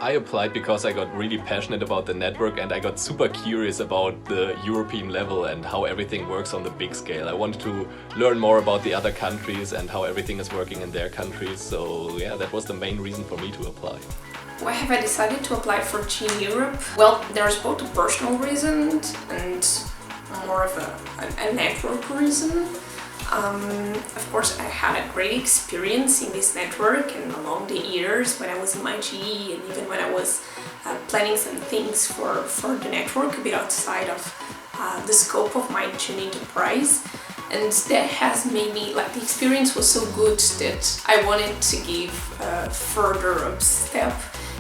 I applied because I got really passionate about the network and I got super curious about the European level and how everything works on the big scale. I wanted to learn more about the other countries and how everything is working in their countries. So yeah, that was the main reason for me to apply. Why have I decided to apply for JEE Europe? Well, there's both a personal reason and more of a network reason. Of course, I had a great experience in this network and along the years when I was in my JEE and even when I was planning some things for the network a bit outside of the scope of my JEE enterprise. And that has made me, like, the experience was so good that I wanted to give a further up step,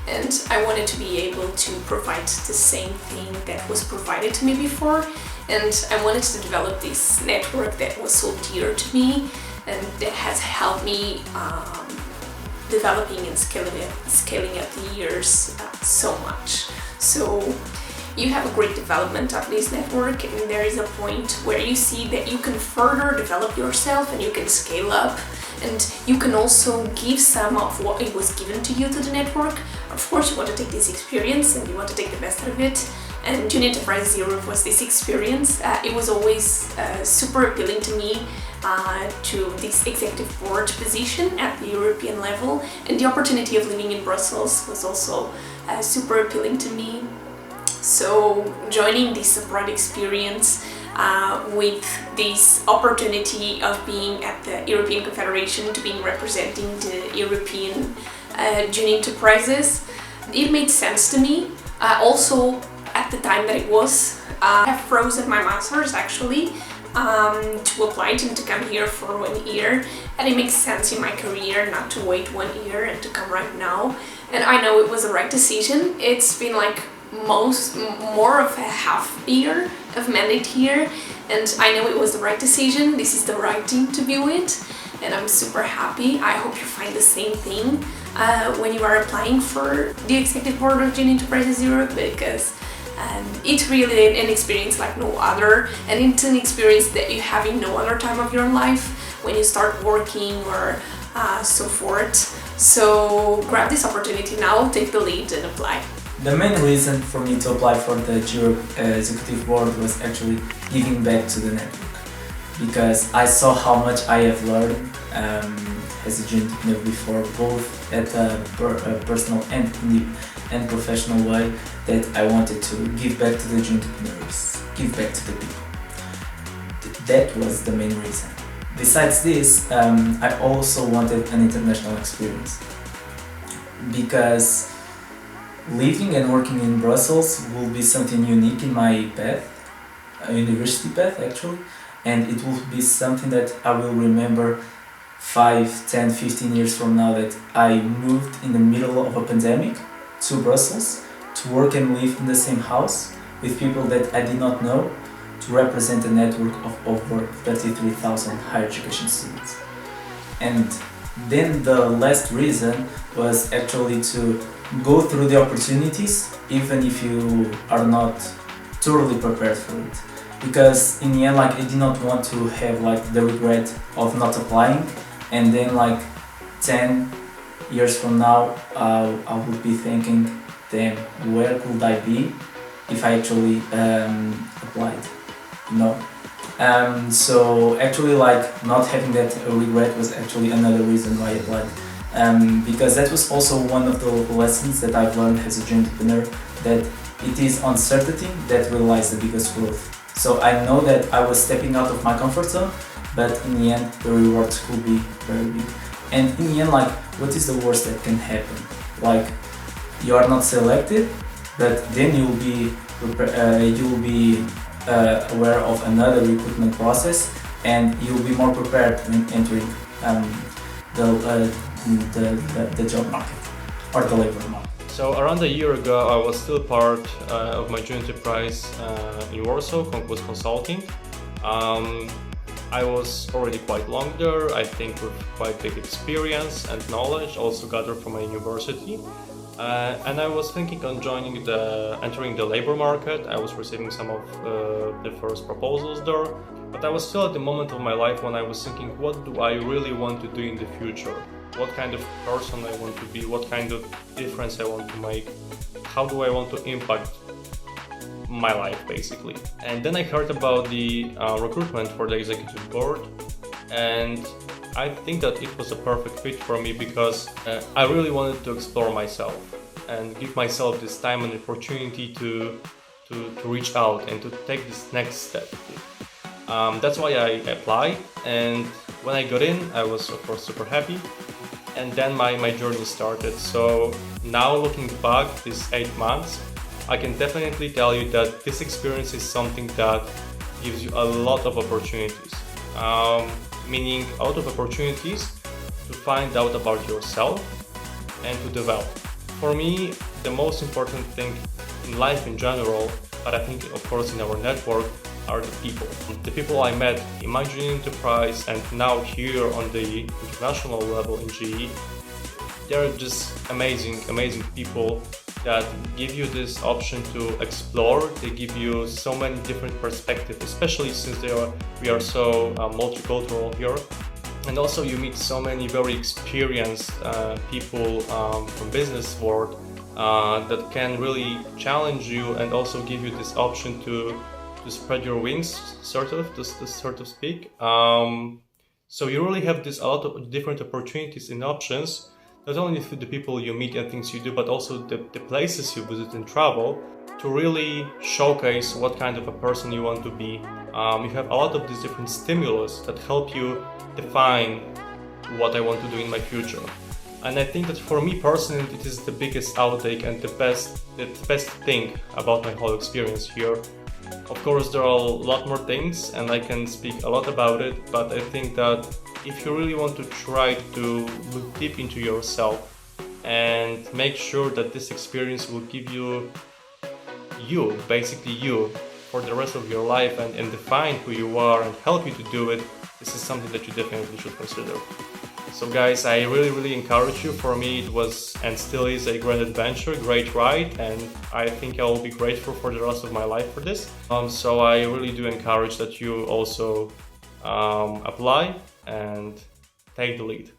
and I wanted to be able to provide the same thing that was provided to me before. And I wanted to develop this network that was so dear to me and that has helped me developing and scaling up the years so much. So you have a great development of this network, and there is a point where you see that you can further develop yourself and you can scale up, and you can also give some of what it was given to you to the network. Of course, you want to take this experience and you want to take the best out of it, and JEE Enterprise Europe was this experience. It was always super appealing to me to this executive board position at the European level, and the opportunity of living in Brussels was also super appealing to me. So joining this abroad experience with this opportunity of being at the European Confederation, to being representing the European JEE enterprises, it made sense to me. Also, at the time that it was, I have frozen my master's actually to apply and to come here for 1 year, and it makes sense in my career not to wait 1 year and to come right now. And I know it was the right decision. It's been like more of a half year of mandate here, and I know it was the right decision. This is the right team to be with, and I'm super happy. I hope you find the same thing when you are applying for the Executive Board of JEE Enterprises Europe, because it's really an experience like no other, and it's an experience that you have in no other time of your life when you start working or so forth. So grab this opportunity now, take the lead and apply. The main reason for me to apply for the JEE Executive Board was actually giving back to the network, because I saw how much I have learned as a JEE entrepreneur before, both at a personal and professional way, that I wanted to give back to the JEE entrepreneurs, give back to the people. That was the main reason. Besides this, I also wanted an international experience, because living and working in Brussels will be something unique in my path, a university path actually, and it will be something that I will remember 5, 10, 15 years from now, that I moved in the middle of a pandemic to Brussels to work and live in the same house with people that I did not know, to represent a network of over 33,000 higher education students. And then the last reason was actually to go through the opportunities, even if you are not totally prepared for it. Because in the end, like, I did not want to have like the regret of not applying, and then like 10 years from now, I would be thinking, damn, where could I be if I actually applied, you know? So actually, like, not having that regret was actually another reason why I applied. Because that was also one of the lessons that I've learned as a JEE entrepreneur, that it is uncertainty that realizes the biggest growth. So I know that I was stepping out of my comfort zone, but in the end the rewards could be very big. And in the end, like, what is the worst that can happen? Like, you are not selected, but then you'll be aware of another recruitment process, and you'll be more prepared when entering the job market or the labor market. So around a year ago, I was still part of my JEE enterprise in Warsaw with consulting. I was already quite long there, I think with quite big experience and knowledge, also gathered from my university. And I was thinking on entering the labor market. I was receiving some of the first proposals there, but I was still at the moment of my life when I was thinking, what do I really want to do in the future? what kind of person I want to be, what kind of difference I want to make, how do I want to impact my life basically. And then I heard about the recruitment for the executive board, and I think that it was a perfect fit for me because I really wanted to explore myself and give myself this time and opportunity to reach out and to take this next step. That's why I applied, and when I got in, I was of course super happy, and then my journey started. So now looking back, these 8 months, I can definitely tell you that this experience is something that gives you a lot of opportunities. Meaning a lot of opportunities to find out about yourself and to develop. For me, the most important thing in life in general, but I think of course in our network, are the people. The people I met in my junior enterprise and now here on the international level in JEE, they're just amazing people that give you this option to explore. They give you so many different perspectives, especially since we are so multicultural here. And also you meet so many very experienced people from business world that can really challenge you and also give you this option to spread your wings, sort of, to speak. So you really have a lot of different opportunities and options, not only for the people you meet and things you do, but also the places you visit and travel, to really showcase what kind of a person you want to be. You have a lot of these different stimulus that help you define what I want to do in my future. And I think that for me personally, it is the biggest outtake and the best thing about my whole experience here. Of course, there are a lot more things and I can speak a lot about it, but I think that if you really want to try to look deep into yourself and make sure that this experience will give you basically you, for the rest of your life and define who you are and help you to do it, this is something that you definitely should consider. So guys, I really encourage you. For me it was and still is a great adventure, great ride, and I think I will be grateful for the rest of my life for this. So I really do encourage that you also apply and take the lead.